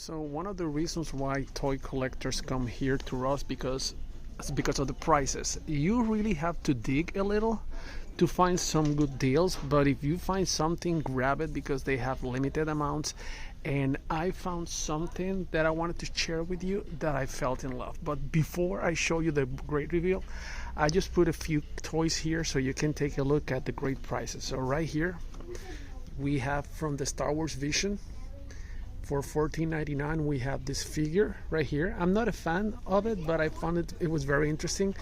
So one of the reasons why toy collectors come here to us it's because of the prices. You really have to dig a little to find some good deals, but if you find something, grab it because they have limited amounts. And I found something that I wanted to share with you that I felt in love. But before I show you the great reveal, I just put a few toys here so you can take a look at the great prices. So right here we have from the Star Wars Vision. For $14.99 we have this figure right here. I'm not a fan of it, but I found it was very interesting.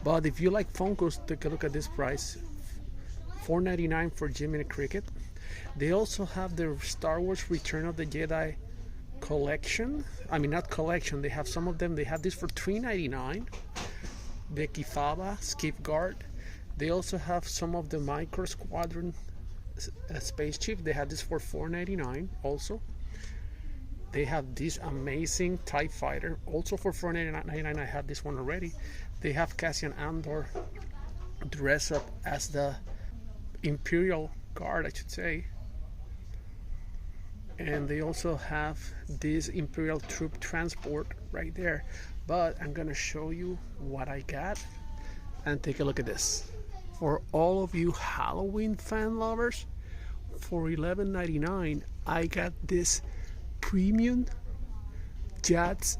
But if you like Funkos, take a look at this price. $4.99 for Jiminy Cricket. They also have the Star Wars Return of the Jedi collection. I mean, not collection, they have some of them. They have this for $3.99. The Kifaba Skip Guard. They also have some of the Micro Squadron spaceship. They have this for $4.99 also. They have this amazing TIE Fighter, also for $4.99. I have this one already. They have Cassian Andor dressed up as the Imperial Guard, I should say. And they also have this Imperial Troop Transport right there. But I'm gonna show you what I got, and take a look at this. For all of you Halloween fan lovers, for $11.99 I got this premium Lugosi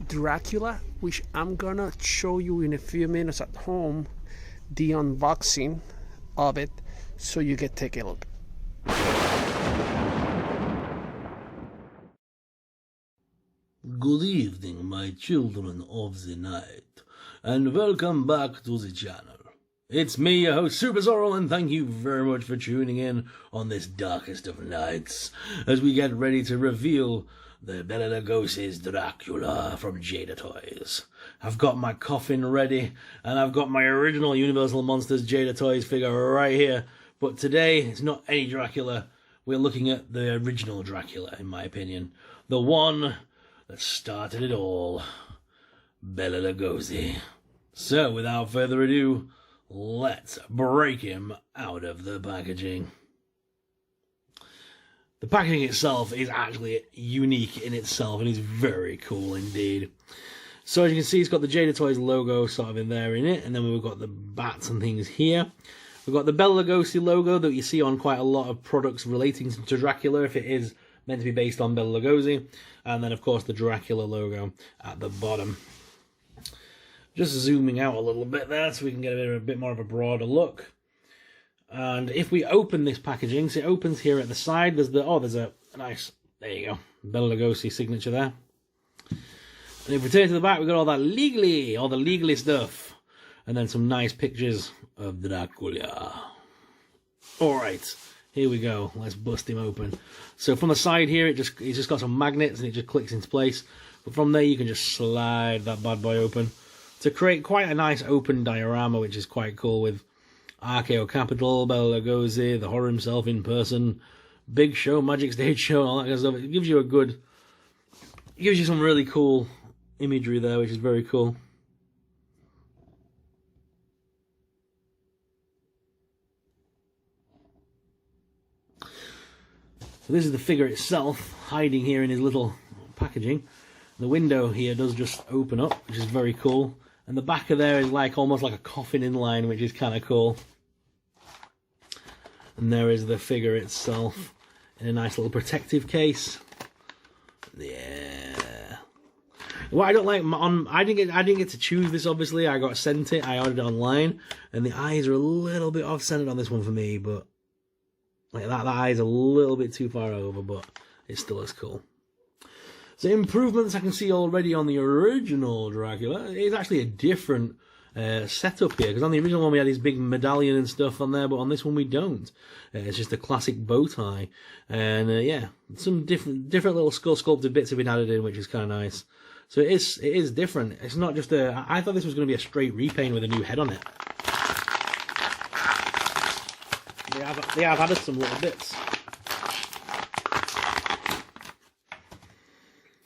Dracula, which I'm gonna show you in a few minutes at home, the unboxing of it, so you can take a look. Good evening, my children of the night, and welcome back to the channel. It's me, your host, Super Zorro, and thank you very much for tuning in on this darkest of nights as we get ready to reveal the Bela Lugosi's Dracula from Jada Toys. I've got my coffin ready, and I've got my original Universal Monsters Jada Toys figure right here. But today, it's not any Dracula. We're looking at the original Dracula, in my opinion. The one that started it all, Bela Lugosi. So, without further ado, let's break him out of the packaging. The packaging itself is actually unique in itself, and it's very cool indeed. So as you can see, it's got the Jada Toys logo sort of in there in it, and then we've got the bats and things here. We've got the Bela Lugosi logo that you see on quite a lot of products relating to Dracula, if it is meant to be based on Bela Lugosi. And then, of course, the Dracula logo at the bottom. Just zooming out a little bit there so we can get a bit more of a broader look. And if we open this packaging, so it opens here at the side, there's a nice, there you go, Bela Lugosi signature there. And if we turn to the back, we've got all the legally stuff. And then some nice pictures of Dracula. Alright, here we go. Let's bust him open. So from the side here, it's just got some magnets and it just clicks into place. But from there, you can just slide that bad boy open to create quite a nice open diorama, which is quite cool, with RKO Capital, Bela Lugosi, the horror himself in person, big show, magic stage show, and all that kind of stuff. It gives you some really cool imagery there, which is very cool. So this is the figure itself, hiding here in his little packaging. The window here does just open up, which is very cool. And the back of there is almost like a coffin inline, which is kind of cool. And there is the figure itself in a nice little protective case. Yeah. What I don't like, I didn't get to choose this, obviously. I got sent it. I ordered it online, and the eyes are a little bit off-centered on this one for me. But like that eye is a little bit too far over, but it still looks cool. So improvements I can see already on the original Dracula. It's actually a different setup here, because on the original one we had his big medallion and stuff on there, but on this one we don't. It's just a classic bow tie, and yeah, some different little skull sculpted bits have been added in, which is kind of nice. So it is different. It's not just I thought this was going to be a straight repaint with a new head on it. They have added some little bits.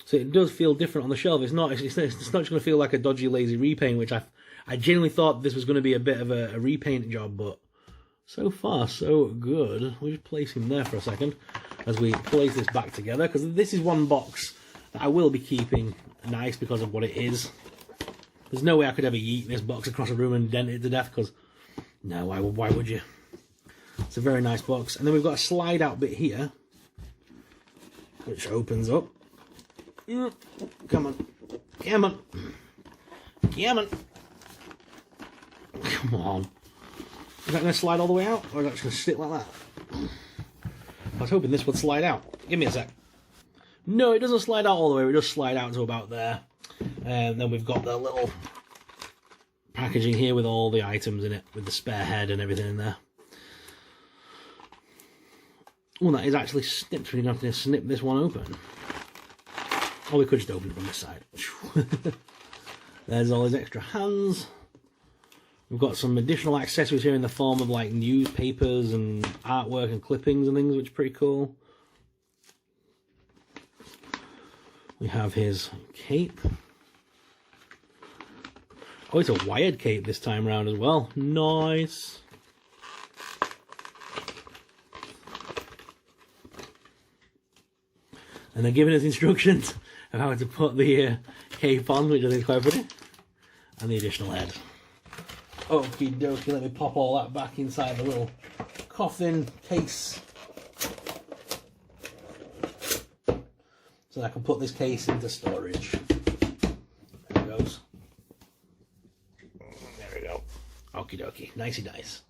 So it does feel different on the shelf. It's not just going to feel like a dodgy, lazy repaint, which I genuinely thought this was going to be a bit of a repaint job, but so far, so good. We'll just place him there for a second as we place this back together, because this is one box that I will be keeping nice because of what it is. There's no way I could ever yeet this box across a room and dent it to death, because no, why would you? It's a very nice box. And then we've got a slide out bit here, which opens up. Come on. Come on. Come on. Come on. Is that going to slide all the way out? Or is that just going to sit like that? I was hoping this would slide out. Give me a sec. No, it doesn't slide out all the way. We just slide out to about there. And then we've got the little packaging here with all the items in it, with the spare head and everything in there. Well, that is actually snipped. We're going to have to snip this one open. Or we could just open it from this side. There's all his extra hands. We've got some additional accessories here in the form of like newspapers and artwork and clippings and things, which are pretty cool. We have his cape. Oh, it's a wired cape this time around as well. Nice. And they're giving us instructions of how to put the cape on, which I think is quite pretty. And the additional head. Okie dokie, let me pop all that back inside the little coffin case. So I can put this case into storage. There it goes. There we go. Okie dokie, nicey nice.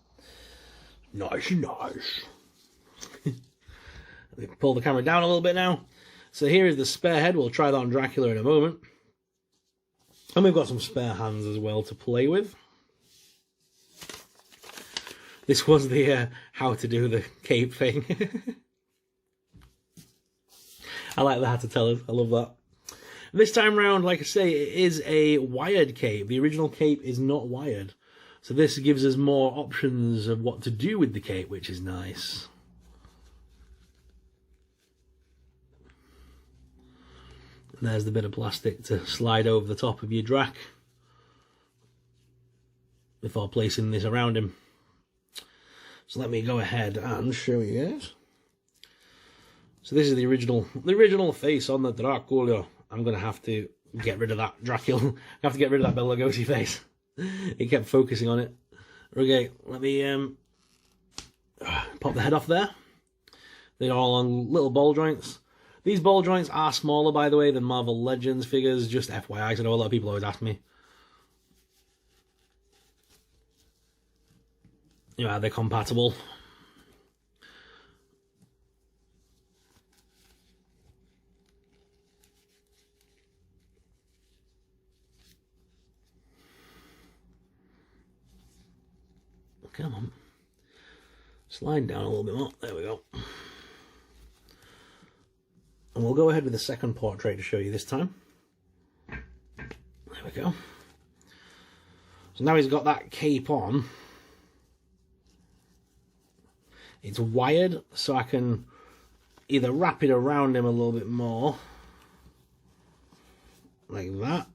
Nicey nice. Let me pull the camera down a little bit now. So here is the spare head. We'll try that on Dracula in a moment. And we've got some spare hands as well to play with. This was the how to do the cape thing. I like the how to tell us. I love that. This time round, like I say, it is a wired cape. The original cape is not wired. So this gives us more options of what to do with the cape, which is nice. And there's the bit of plastic to slide over the top of your Drac before placing this around him. So let me go ahead and show you guys. So this is the original face on the Dracula. I'm going to have to get rid of that Dracula. I have to get rid of that Bela Lugosi face. It kept focusing on it. Okay, let me pop the head off there. They're all on little ball joints. These ball joints are smaller, by the way, than Marvel Legends figures. Just FYI, because I know a lot of people always ask me. You know, are they compatible? Come on. Slide down a little bit more. There we go. And we'll go ahead with the second portrait to show you this time. There we go. So now he's got that cape on. It's wired, so I can either wrap it around him a little bit more, like that.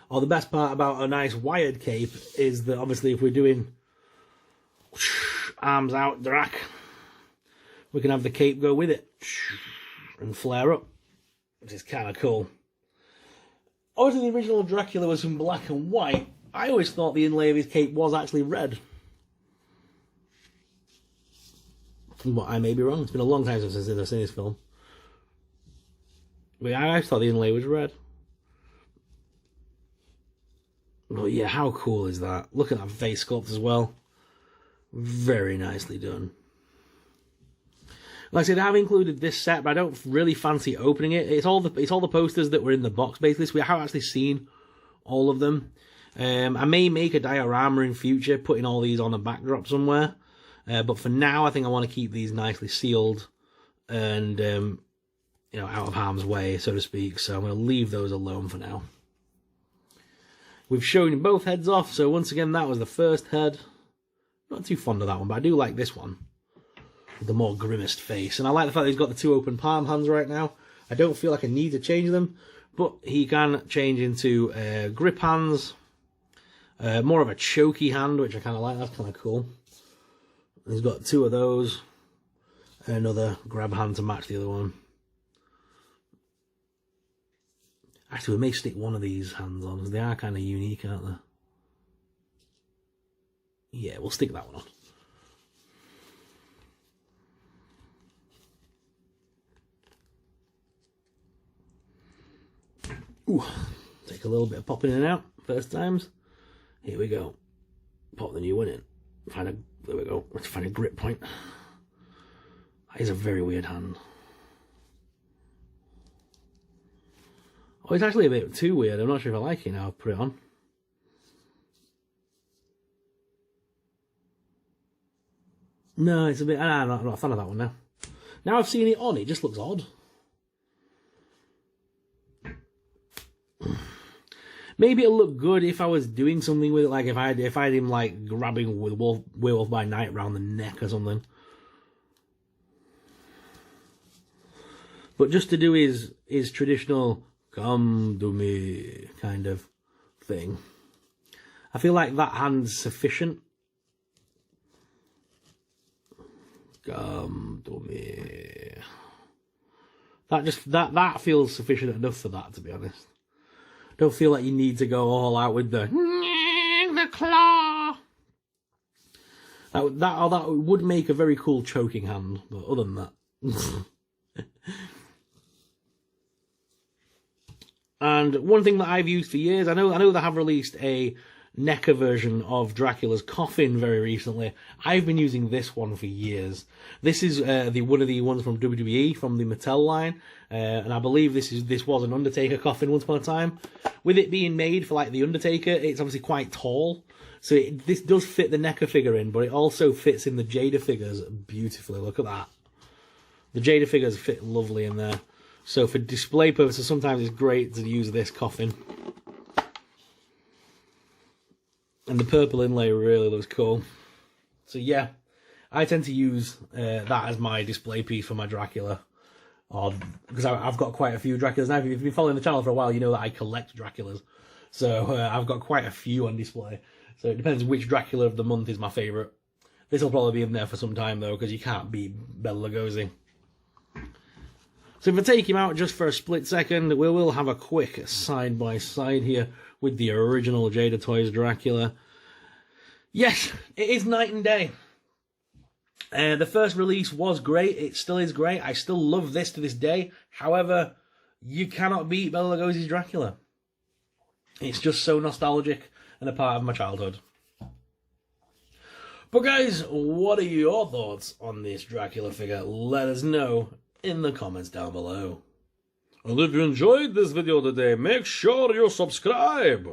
Or the best part about a nice wired cape is that obviously if we're doing arms out Drac, we can have the cape go with it and flare up, which is kind of cool. Obviously the original Dracula was in black and white. I always thought the inlay of his cape was actually red. But I may be wrong. It's been a long time since I've seen this film. But I thought the inlay was red. But yeah, how cool is that? Look at that face sculpt as well. Very nicely done. Like I said, I've included this set, but I don't really fancy opening it. It's all the posters that were in the box, basically. So we haven't actually seen all of them. I may make a diorama in future, putting all these on a backdrop somewhere. But for now, I think I want to keep these nicely sealed and you know, out of harm's way, so to speak. So I'm going to leave those alone for now. We've shown both heads off. So once again, that was the first head. Not too fond of that one, but I do like this one. The more grimmest face. And I like the fact that he's got the two open palm hands right now. I don't feel like I need to change them, but he can change into grip hands. More of a chokey hand, which I kind of like. That's kind of cool. He's got two of those. Another grab hand to match the other one. Actually, we may stick one of these hands on, because they are kind of unique, aren't they? Yeah, we'll stick that one on. Ooh, take a little bit of popping in and out, first times. Here we go. Pop the new one in. There we go. Let's find a grip point. That is a very weird hand. Oh, it's actually a bit too weird. I'm not sure if I like it now. I'll put it on. No, it's a bit... I'm not a fan of that one now. Now I've seen it on, it just looks odd. Maybe it'll look good if I was doing something with it, like if I had him like grabbing Werewolf by Night around the neck or something. But just to do his traditional "come to me" kind of thing, I feel like that hand's sufficient. Come to me. That feels sufficient enough for that, to be honest. Don't feel like you need to go all out with the claw. That would make a very cool choking hand, but other than that. And one thing that I've used for years, I know they have released a NECA version of Dracula's coffin very recently. I've been using this one for years. This is one of the ones from WWE, from the Mattel line, and I believe this was an Undertaker coffin once upon a time. With it being made for like the Undertaker, it's obviously quite tall, so this does fit the NECA figure in, but it also fits in the Jada figures beautifully. Look at that. The Jada figures fit lovely in there. So for display purposes, sometimes it's great to use this coffin. And the purple inlay really looks cool. So yeah, I tend to use that as my display piece for my Dracula. Because I've got quite a few Draculas now. If you've been following the channel for a while, you know that I collect Draculas. So I've got quite a few on display. So it depends which Dracula of the month is my favourite. This will probably be in there for some time though, because you can't beat Bela Lugosi. So if I take him out just for a split second, we will have a quick side-by-side here with the original Jada Toys Dracula. Yes, it is night and day. The first release was great. It still is great. I still love this to this day. However, you cannot beat Bela Lugosi's Dracula. It's just so nostalgic and a part of my childhood. But guys, what are your thoughts on this Dracula figure? Let us know in the comments down below. And if you enjoyed this video today, make sure you subscribe.